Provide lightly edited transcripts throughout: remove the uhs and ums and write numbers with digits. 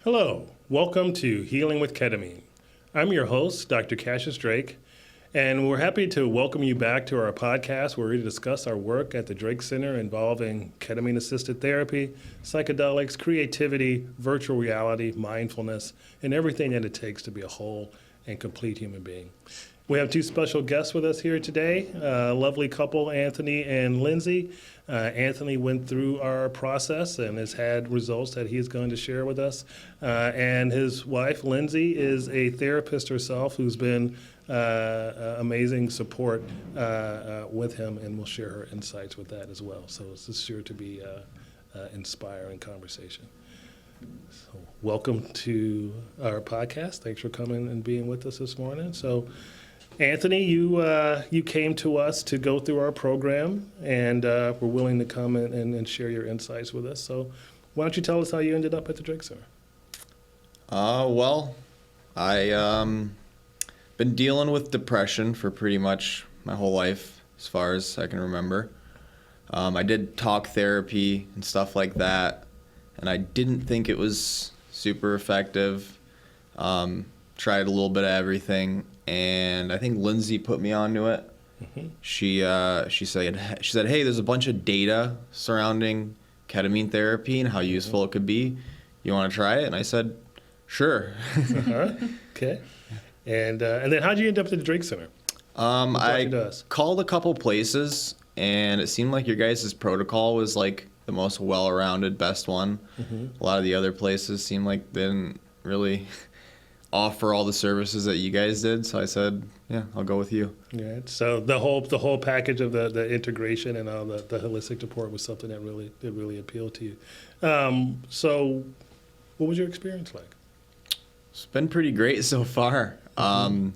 Hello, welcome to Healing with Ketamine. I'm your host, Dr. Cassius Drake, and we're happy to welcome you back to our podcast where we discuss our work at the Drake Center involving ketamine-assisted therapy, psychedelics, creativity, virtual reality, mindfulness, and everything that it takes to be a whole and complete human being. We have two special guests with us here today, a lovely couple, Anthony and Lindsay. Anthony went through our process and has had results that he is going to share with us. And his wife, Lindsay, is a therapist herself who's been amazing support with him, and will share her insights with that as well. So this is sure to be an inspiring conversation. So welcome to our podcast. Thanks for coming and being with us this morning. So Anthony, you came to us to go through our program, and were willing to come and share your insights with us. So why don't you tell us how you ended up at the Drake Center? Well, I been dealing with depression for pretty much my whole life, as far as I can remember. I did talk therapy and stuff like that, and I didn't think it was super effective. Tried a little bit of everything, and I think Lindsay put me onto it. Mm-hmm. She said, hey, there's a bunch of data surrounding ketamine therapy and how useful it could be. You want to try it? And I said, sure. Okay. And then how'd you end up at the Drake Center? I called a couple places, and it seemed like your guys' protocol was like the most well-rounded, best one. Mm-hmm. A lot of the other places seemed like they didn't really offer all the services that you guys did, so I said, yeah, I'll go with you. Yeah. So the whole package of the integration and all the holistic support was something that really appealed to you. So what was your experience like? It's been pretty great so far. Mm-hmm.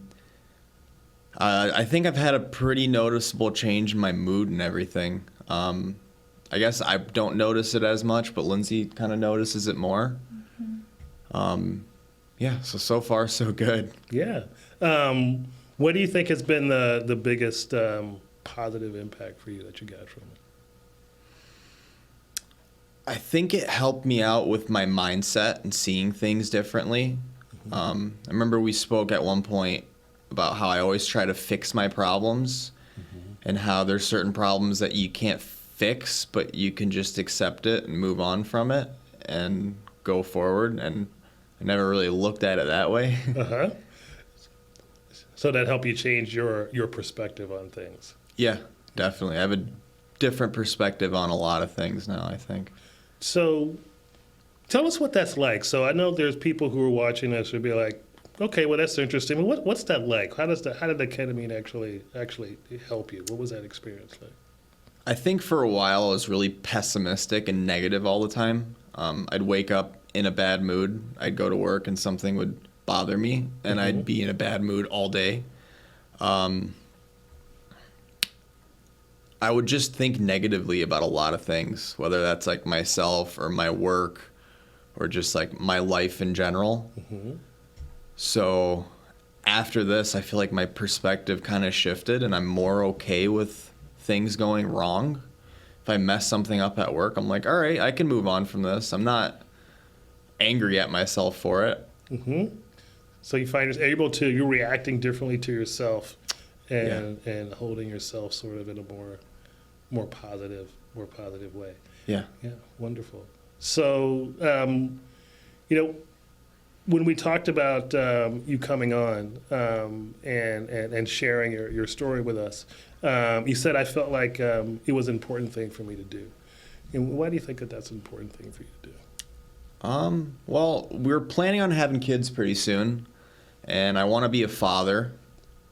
I think I've had a pretty noticeable change in my mood and everything. I guess I don't notice it as much, but Lindsay kind of notices it more. Mm-hmm. Yeah, so far so good. Yeah. What do you think has been the biggest positive impact for you that you got from it? I think it helped me out with my mindset and seeing things differently. Mm-hmm. I remember we spoke at one point about how I always try to fix my problems, mm-hmm. and how there's certain problems that you can't fix, but you can just accept it and move on from it and go forward. And I never really looked at it that way. Uh-huh. So that helped you change your perspective on things. Yeah, definitely. I have a different perspective on a lot of things now, I think. So tell us what that's like. So I know there's people who are watching this who would be like, okay, well, that's interesting. What's that like? How did the ketamine actually help you? What was that experience like? I think for a while I was really pessimistic and negative all the time. I'd wake up in a bad mood. I'd go to work and something would bother me, and mm-hmm. I'd be in a bad mood all day. I would just think negatively about a lot of things, whether that's like myself or my work or just like my life in general. Mm-hmm. So after this, I feel like my perspective kind of shifted, and I'm more okay with things going wrong. If I mess something up at work, I'm like, all right, I can move on from this. I'm not angry at myself for it. Mm-hmm. So you find you're reacting differently to yourself, and holding yourself sort of in a more positive way. Yeah. Yeah. Wonderful. So, when we talked about you coming on and sharing your story with us, you said, I felt like it was an important thing for me to do. And why do you think that that's an important thing for you to do? Well, we're planning on having kids pretty soon, and I want to be a father,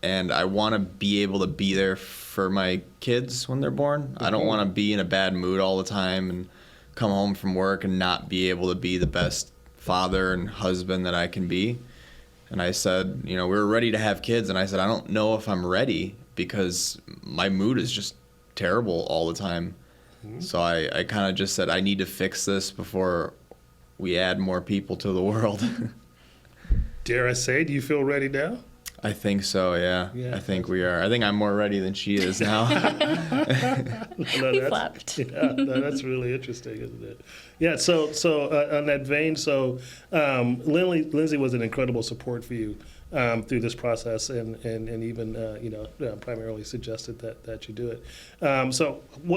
and I want to be able to be there for my kids when they're born. Mm-hmm. I don't want to be in a bad mood all the time and come home from work and not be able to be the best father and husband that I can be. And I said, we were ready to have kids, and I said, I don't know if I'm ready because my mood is just terrible all the time. Mm-hmm. So I kind of just said, I need to fix this before we add more people to the world. Dare I say, do you feel ready now? I think so, yeah. I think we are. I think I'm more ready than she is now. No, We that's, slept. Yeah, no, that's really interesting, isn't it? Yeah. So on that vein, Lindsay was an incredible support for you through this process, and even primarily suggested that you do it.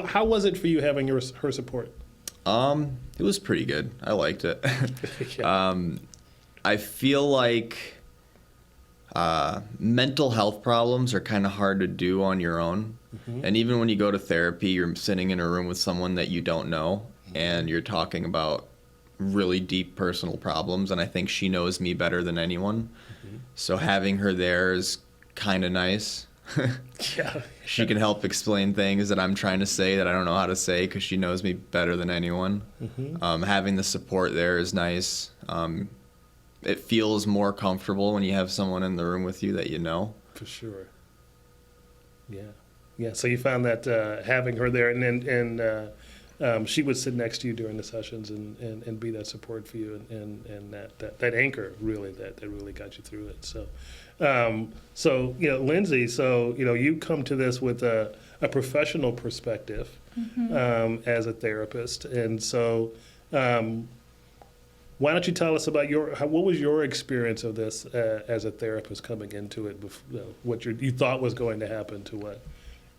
How was it for you having her support? It was pretty good. I liked it. Yeah. I feel like mental health problems are kind of hard to do on your own. Mm-hmm. And even when you go to therapy, you're sitting in a room with someone that you don't know, and you're talking about really deep personal problems. And I think she knows me better than anyone. Mm-hmm. So having her there is kind of nice. Yeah. She can help explain things that I'm trying to say that I don't know how to say because she knows me better than anyone. Mm-hmm. Having the support there is nice. It feels more comfortable when you have someone in the room with you that you know. For sure. Yeah. Yeah. So you found that having her there, and she would sit next to you during the sessions and be that support for you, and that anchor really that really got you through it. So Lindsay, you come to this with a professional perspective as a therapist, and so why don't you tell us about what was your experience of this as a therapist coming into it, what you thought was going to happen to what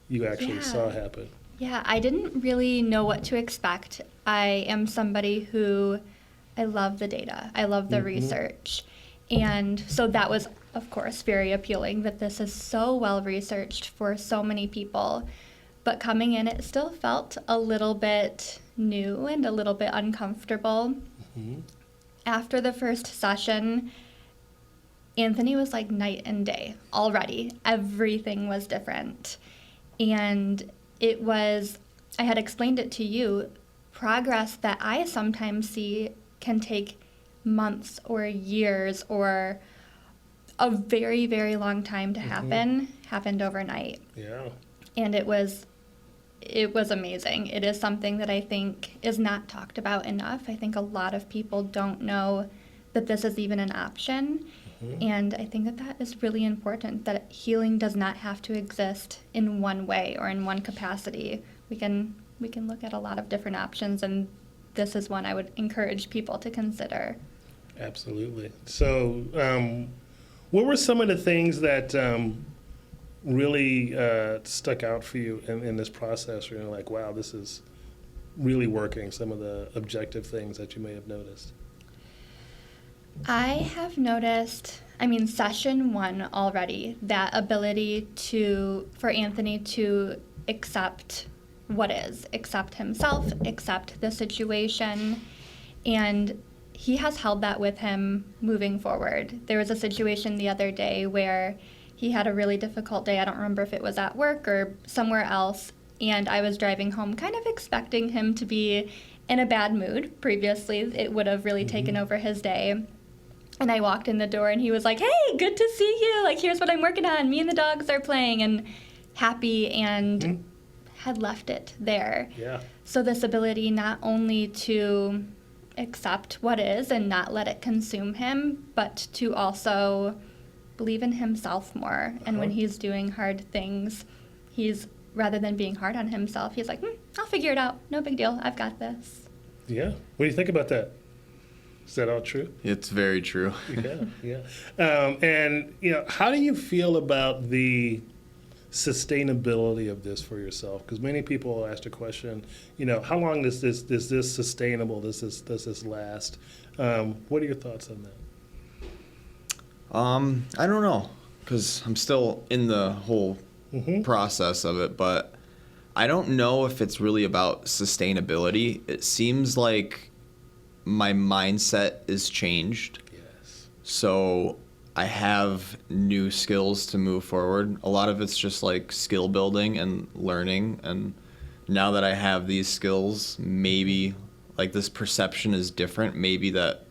you actually saw happen? Yeah, I didn't really know what to expect. I am somebody who, I love the data. I love the research. And so that was, of course, very appealing that this is so well researched for so many people. But coming in, it still felt a little bit new and a little bit uncomfortable. Mm-hmm. After the first session, Anthony was like night and day already. Everything was different. And I had explained it to you, progress that I sometimes see can take months or years or a very, very long time to happen, happened overnight. Yeah. And it was amazing. It is something that I think is not talked about enough. I think a lot of people don't know that this is even an option. And I think that is really important, that healing does not have to exist in one way or in one capacity. We can look at a lot of different options, and this is one I would encourage people to consider. Absolutely. So what were some of the things that really stuck out for you in this process, where you're like, wow, this is really working, some of the objective things that you may have noticed? I have noticed, session 1 already, that ability for Anthony to accept what is, accept himself, accept the situation, and he has held that with him moving forward. There was a situation the other day where he had a really difficult day. I don't remember if it was at work or somewhere else, and I was driving home kind of expecting him to be in a bad mood. Previously, it would have really taken over his day. And I walked in the door and he was like, hey, good to see you. Like, here's what I'm working on. Me and the dogs are playing, and happy, and had left it there. Yeah. So this ability not only to accept what is and not let it consume him, but to also believe in himself more. And when he's doing hard things, rather than being hard on himself, he's like, I'll figure it out. No big deal. I've got this. Yeah. What do you think about that? Is that all true? It's very true. Yeah. And how do you feel about the sustainability of this for yourself? Because many people ask the question, how long is this sustainable? Does this last? What are your thoughts on that? I don't know, because I'm still in the whole process of it, but I don't know if it's really about sustainability. It seems like my mindset is changed. Yes. So I have new skills to move forward. A lot of it's just like skill building and learning. And now that I have these skills, maybe like this perception is different. Maybe that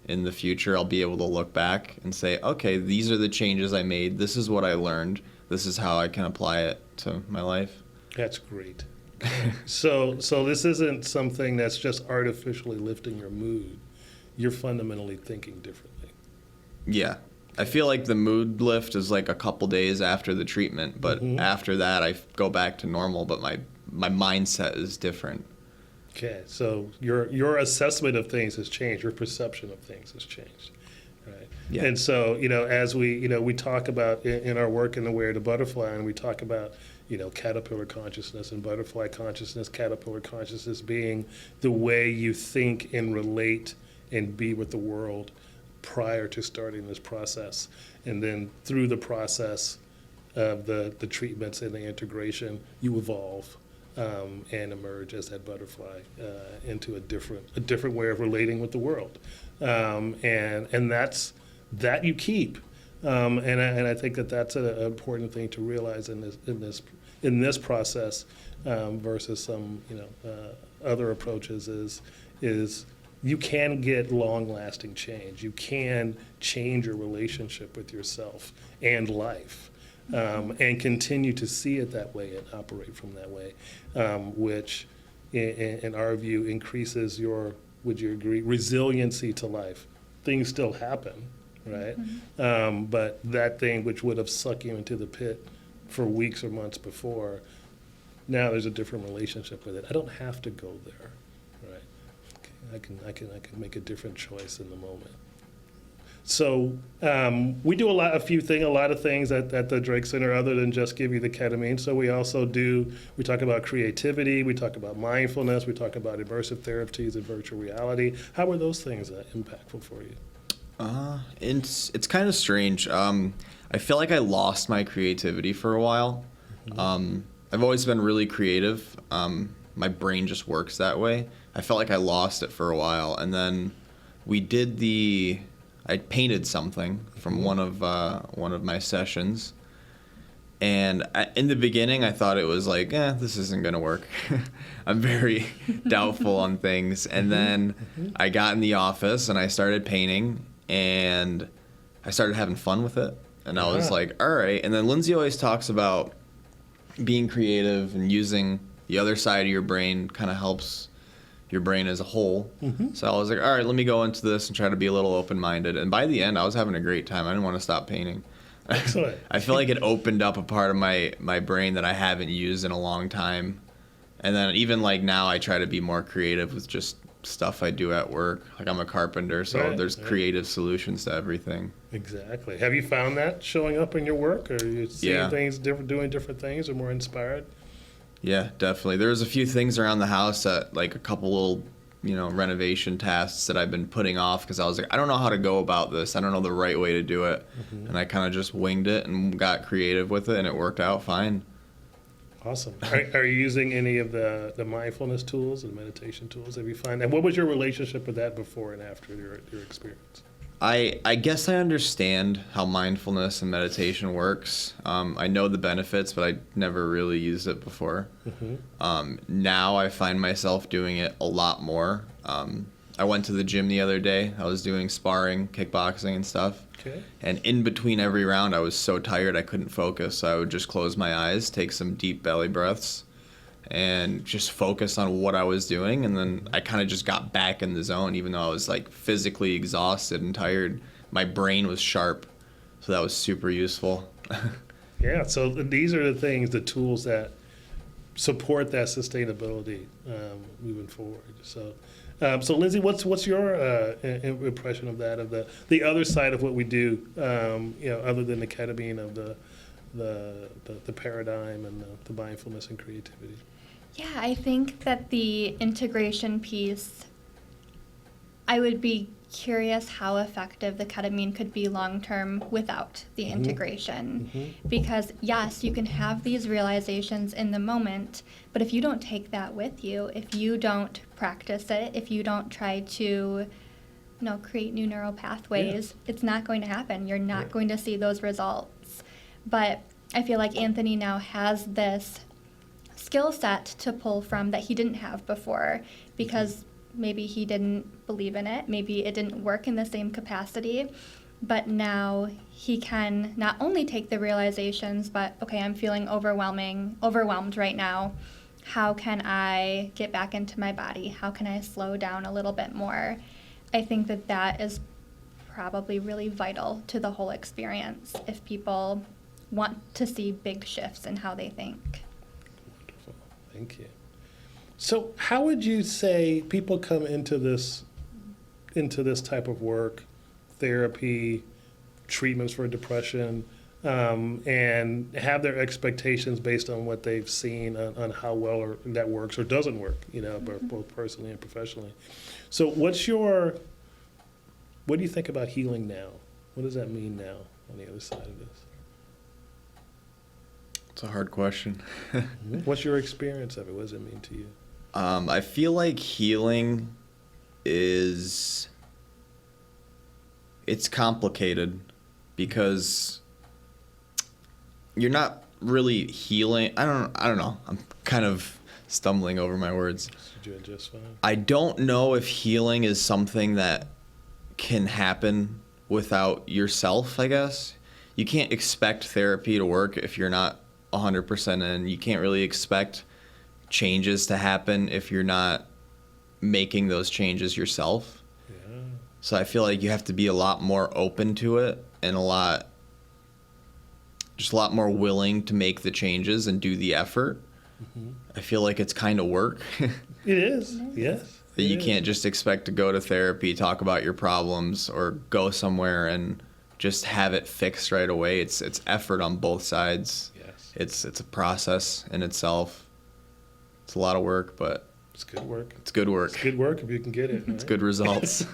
in the future I'll be able to look back and say, okay, these are the changes I made. This is what I learned. This is how I can apply it to my life. That's great. So this isn't something that's just artificially lifting your mood. You're fundamentally thinking differently. Yeah. I feel like the mood lift is like a couple days after the treatment, but after that I go back to normal, but my my mindset is different. Okay, so your assessment of things has changed. Your perception of things has changed, right? Yeah. And so, as we talk about in our work in the Way of the Butterfly, and we talk about, caterpillar consciousness and butterfly consciousness, caterpillar consciousness being the way you think and relate and be with the world prior to starting this process. And then through the process of the treatments and the integration, you evolve. And emerge as that butterfly into a different way of relating with the world, and that you keep, and I think that's an important thing to realize in this process versus some other approaches is you can get long-lasting change. You can change your relationship with yourself and life. And continue to see it that way and operate from that way, which, in our view, increases your, would you agree, resiliency to life. Things still happen, right? Mm-hmm. But that thing which would have sucked you into the pit for weeks or months before, now there's a different relationship with it. I don't have to go there, right? I can make a different choice in the moment. So we do a lot of things at the Drake Center other than just give you the ketamine. So we also we talk about creativity, we talk about mindfulness, we talk about immersive therapies and virtual reality. How are those things impactful for you? It's kind of strange. I feel like I lost my creativity for a while. Mm-hmm. I've always been really creative. My brain just works that way. I felt like I lost it for a while, and then I painted something from one of my sessions, and in the beginning I thought it was like, this isn't gonna work. I'm very doubtful on things, and then I got in the office and I started painting, and I started having fun with it, and I was like, all right. And then Lindsay always talks about being creative and using the other side of your brain kind of helps your brain as a whole. Mm-hmm. So I was like, all right, let me go into this and try to be a little open-minded. And by the end, I was having a great time. I didn't want to stop painting. Excellent. I feel like it opened up a part of my brain that I haven't used in a long time. And then even like now, I try to be more creative with just stuff I do at work. Like I'm a carpenter, so there's creative solutions to everything. Exactly. Have you found that showing up in your work? Or are you seeing things different, doing different things, or more inspired? Yeah, definitely. There's a few things around the house that, like a couple little, renovation tasks that I've been putting off because I was like, I don't know how to go about this. I don't know the right way to do it. Mm-hmm. And I kind of just winged it and got creative with it, and it worked out fine. Awesome. Are you using any of the mindfulness tools and meditation tools? Have you found that? What was your relationship with that before and after your experience? I guess I understand how mindfulness and meditation works. I know the benefits, but I never really used it before. Mm-hmm. Now I find myself doing it a lot more. I went to the gym the other day. I was doing sparring, kickboxing and stuff. Okay. And in between every round, I was so tired I couldn't focus. So I would just close my eyes, take some deep belly breaths, and just focus on what I was doing. And then I kind of just got back in the zone, even though I was like physically exhausted and tired. My brain was sharp, so that was super useful. Yeah, so these are the things, the tools that support that sustainability moving forward. So Lindsay, what's your impression of that, of the other side of what we do, other than the ketamine, of the paradigm and the mindfulness and creativity? Yeah, I think that the integration piece, I would be curious how effective the ketamine could be long-term without the Mm-hmm. integration. Mm-hmm. Because yes, you can have these realizations in the moment, but if you don't take that with you, if you don't practice it, if you don't try to create new neural pathways, it's not going to happen. You're not going to see those results. But I feel like Anthony now has this skill set to pull from that he didn't have before, because maybe he didn't believe in it, maybe it didn't work in the same capacity, but now he can not only take the realizations, but okay, I'm feeling overwhelmed right now. How can I get back into my body? How can I slow down a little bit more? I think that is probably really vital to the whole experience if people want to see big shifts in how they think. Wonderful. Thank you. So how would you say people come into this type of work, therapy, treatments for depression, and have their expectations based on what they've seen on how well that works or doesn't work, both personally and professionally. So what do you think about healing now? What does that mean now on the other side of this? It's a hard question. What's your experience of it? What does it mean to you? I feel like healing it's complicated because you're not really healing. I don't know. I'm kind of stumbling over my words. You're doing just fine. I don't know if healing is something that can happen without yourself, I guess. You can't expect therapy to work if you're not 100% in. You can't really expect changes to happen if you're not making those changes yourself. Yeah. So I feel like you have to be a lot more open to it and a lot more willing to make the changes and do the effort. Mm-hmm. I feel like it's kind of work. It is, yes. That you can't just expect to go to therapy, talk about your problems, or go somewhere and just have it fixed right away. It's effort on both sides. Yes. It's a process in itself. It's a lot of work, but It's good work. it's good work. It's good work if you can get it. It's right? good results.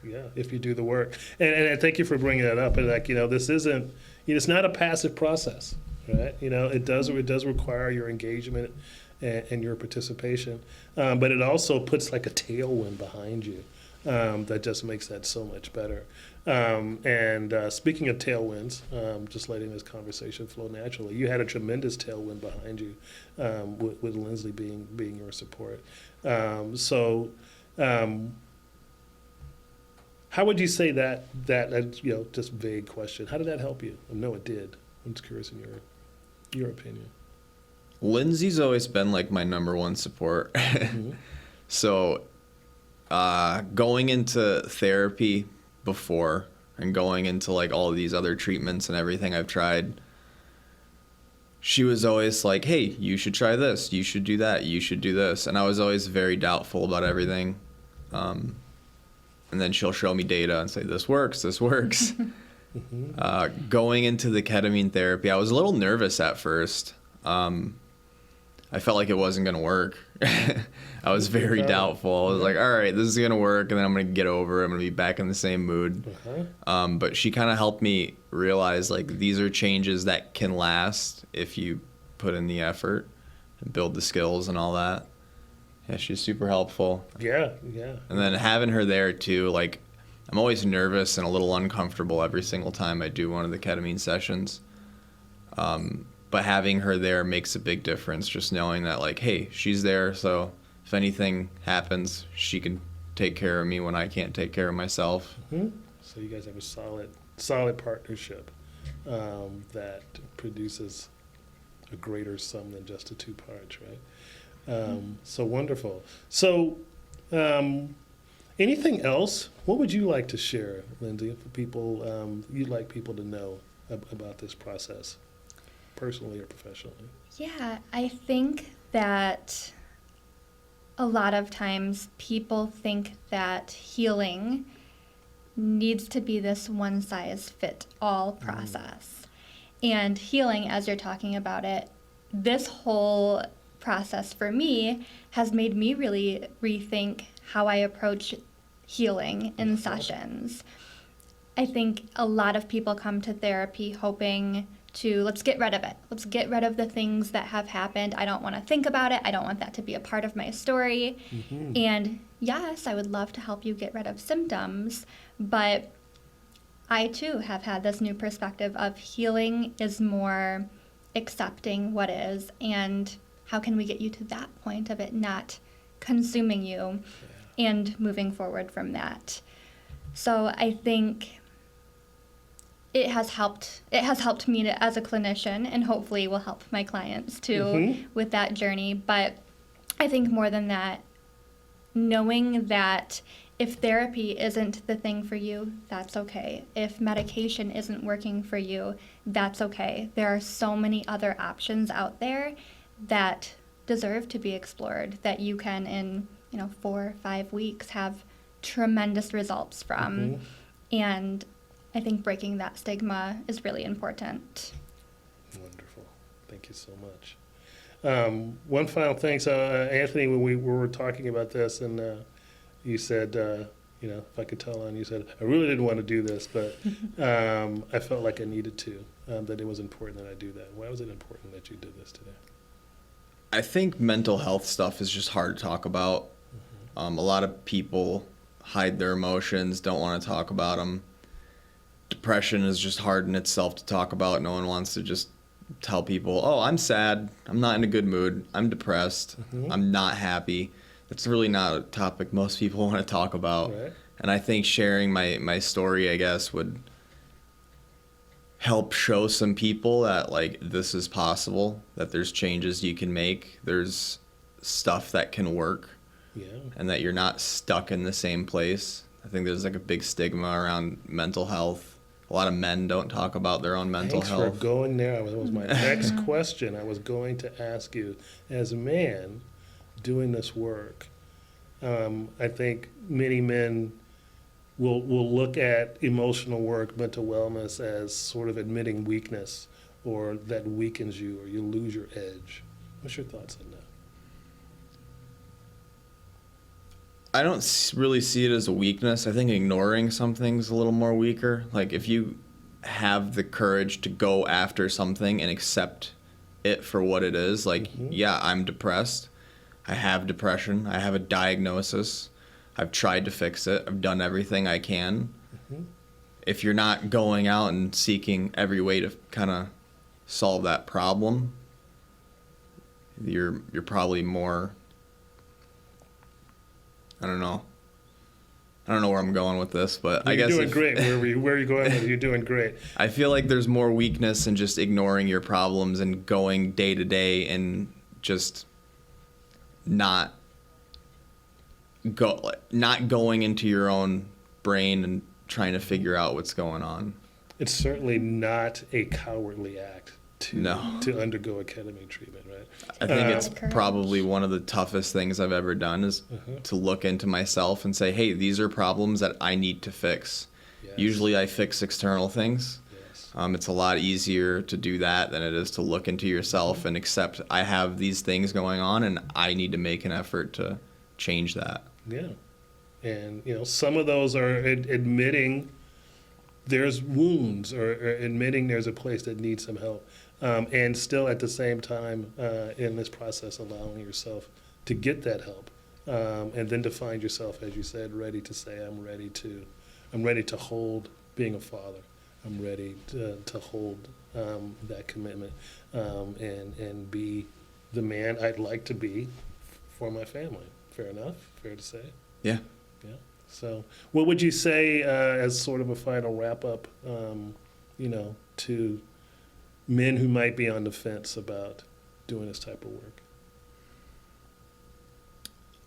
Yeah, if you do the work. And thank you for bringing that up. And this isn't, it's not a passive process, right? It does require your engagement and your participation. But it also puts like a tailwind behind you that just makes that so much better. And speaking of tailwinds, just letting this conversation flow naturally, you had a tremendous tailwind behind you with Lindsay being your support. How would you say that just vague question, how did that help you? I know it did. I'm just curious in your opinion. Lindsay's always been like my number one support. Mm-hmm. So going into therapy before and going into like all of these other treatments and everything I've tried, she was always like, hey, you should try this, you should do that, you should do this. And I was always very doubtful about everything. And then she'll show me data and say, this works. Mm-hmm. Going into the ketamine therapy, I was a little nervous at first. I felt like it wasn't going to work. I was very doubtful. I was like, all right, this is going to work, and then I'm going to get over it. I'm going to be back in the same mood. Uh-huh. But she kind of helped me realize, like, these are changes that can last if you put in the effort and build the skills and all that. Yeah, she's super helpful. Yeah. And then having her there, too, like, I'm always nervous and a little uncomfortable every single time I do one of the ketamine sessions. But having her there makes a big difference, just knowing that, like, hey, she's there, so if anything happens, she can take care of me when I can't take care of myself. Mm-hmm. So you guys have a solid partnership that produces a greater sum than just the two parts, right? So wonderful. So anything else? What would you like to share, Lindsay, for people you'd like people to know about this process? Personally or professionally? Yeah, I think that a lot of times people think that healing needs to be this one-size-fits-all process. And healing, as you're talking about it, this whole process for me has made me really rethink how I approach healing in sessions. I think a lot of people come to therapy hoping to, let's get rid of it. Let's get rid of the things that have happened. I don't want to think about it. I don't want that to be a part of my story. Mm-hmm. And yes, I would love to help you get rid of symptoms, but I too have had this new perspective of healing is more accepting what is, and how can we get you to that point of it not consuming you and moving forward from that. So I think it has helped me as a clinician, and hopefully will help my clients too with that journey. But I think more than that, knowing that if therapy isn't the thing for you, that's okay. If medication isn't working for you, that's okay. There are so many other options out there that deserve to be explored, that you can in 4 or 5 weeks have tremendous results from. Mhm. And I think breaking that stigma is really important. Wonderful. Thank you so much. One final thing. So, Anthony, when we were talking about this, and you said, if I could tell on, you said, I really didn't want to do this, but I felt like I needed to, that it was important that I do that. Why was it important that you did this today? I think mental health stuff is just hard to talk about. A lot of people hide their emotions, don't want to talk about them. Depression is just hard in itself to talk about. No one wants to just tell people, oh, I'm sad, I'm not in a good mood, I'm depressed, I'm not happy. That's really not a topic most people want to talk about. Right. And I think sharing my story, I guess, would help show some people that, like, this is possible, that there's changes you can make, there's stuff that can work, Yeah. and that you're not stuck in the same place. I think there's like a big stigma around mental health. A lot of men don't talk about their own mental Thanks health. for going there. That was my next question. I was going to ask you, as a man doing this work, I think many men will look at emotional work, mental wellness, as sort of admitting weakness, or that weakens you, or you lose your edge. What's your thoughts on that? I don't really see it as a weakness. I think ignoring something's a little more weaker. Like, if you have the courage to go after something and accept it for what it is, like, yeah, I'm depressed. I have depression. I have a diagnosis. I've tried to fix it. I've done everything I can. If you're not going out and seeking every way to kind of solve that problem, you're probably more, I don't know where I'm going with this, but I You're guess doing great. Where are you going with it? You're doing great. I feel like there's more weakness in just ignoring your problems and going day to day and just not going into your own brain and trying to figure out what's going on. It's certainly not a cowardly act to undergo a ketamine treatment, right? I think it's Courage. probably one of the toughest things I've ever done is to look into myself and say, hey, these are problems that I need to fix. Yes. Usually I fix external things. Yes. It's a lot easier to do that than it is to look into yourself and accept I have these things going on and I need to make an effort to change that. Yeah. And, some of those are admitting there's wounds, or admitting there's a place that needs some help. And still at the same time, in this process, allowing yourself to get that help. And then to find yourself, as you said, ready to say, I'm ready to hold being a father. I'm ready to hold that commitment, and be the man I'd like to be for my family. Fair enough? Fair to say? Yeah. Yeah. So, what would you say as sort of a final wrap up, to men who might be on the fence about doing this type of work?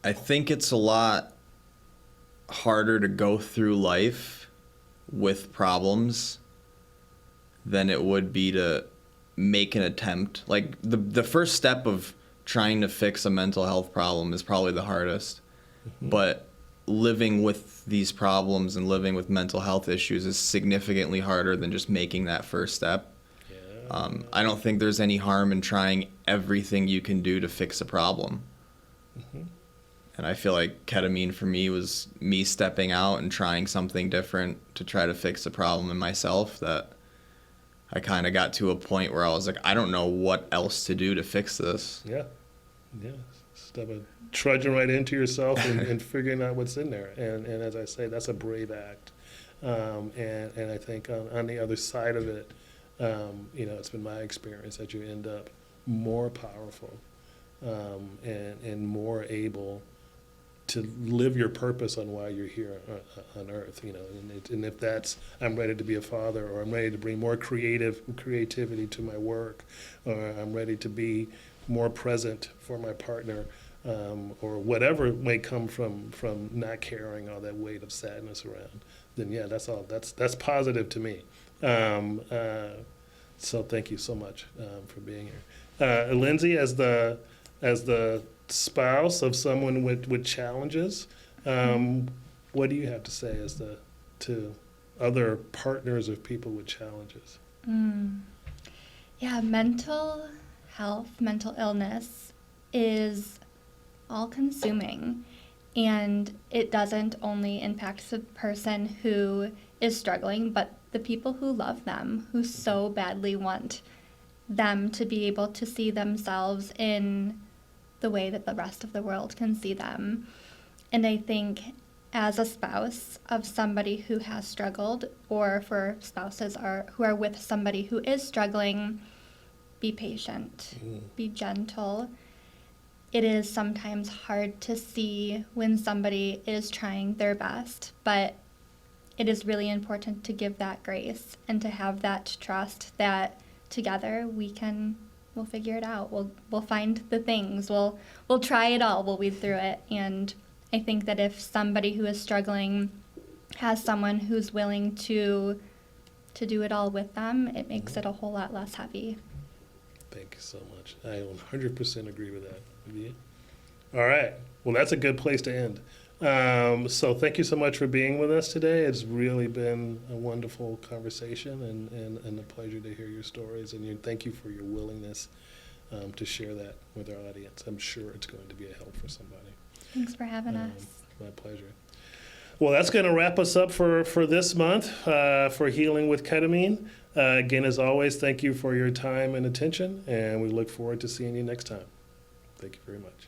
I think it's a lot harder to go through life with problems than it would be to make an attempt. Like, the first step of trying to fix a mental health problem is probably the hardest. But living with these problems and living with mental health issues is significantly harder than just making that first step. Yeah. I don't think there's any harm in trying everything you can do to fix a problem. And I feel like ketamine for me was me stepping out and trying something different to try to fix a problem in myself, that I kind of got to a point where I was like, I don't know what else to do to fix this. Yeah. Yeah. Step of trudging right into yourself and figuring out what's in there. And as I say, that's a brave act. And I think on the other side of it, it's been my experience that you end up more powerful, and more able to live your purpose on why you're here on earth, and if that's, I'm ready to be a father, or I'm ready to bring more creativity to my work, or I'm ready to be more present for my partner, or whatever may come from not carrying all that weight of sadness around, then yeah, that's positive to me. So thank you so much for being here. Lindsay, as the as the spouse of someone with challenges, what do you have to say to other partners of people with challenges? Yeah, mental health, mental illness is all consuming, and it doesn't only impact the person who is struggling, but the people who love them, who so badly want them to be able to see themselves in the way that the rest of the world can see them. And I think as a spouse of somebody who has struggled, or for spouses who are with somebody who is struggling, be patient, be gentle. It is sometimes hard to see when somebody is trying their best, but it is really important to give that grace and to have that trust that together we'll figure it out. We'll find the things. We'll try it all. We'll weed through it. And I think that if somebody who is struggling has someone who's willing to do it all with them, it makes it a whole lot less heavy. Thank you so much. I 100% agree with that. Yeah. All right. Well, that's a good place to end. So thank you so much for being with us today. It's really been a wonderful conversation and a pleasure to hear your stories. And thank you for your willingness to share that with our audience. I'm sure it's going to be a help for somebody. Thanks for having us. My pleasure. Well, that's going to wrap us up for this month for Healing with Ketamine. Again, as always, thank you for your time and attention, and we look forward to seeing you next time. Thank you very much.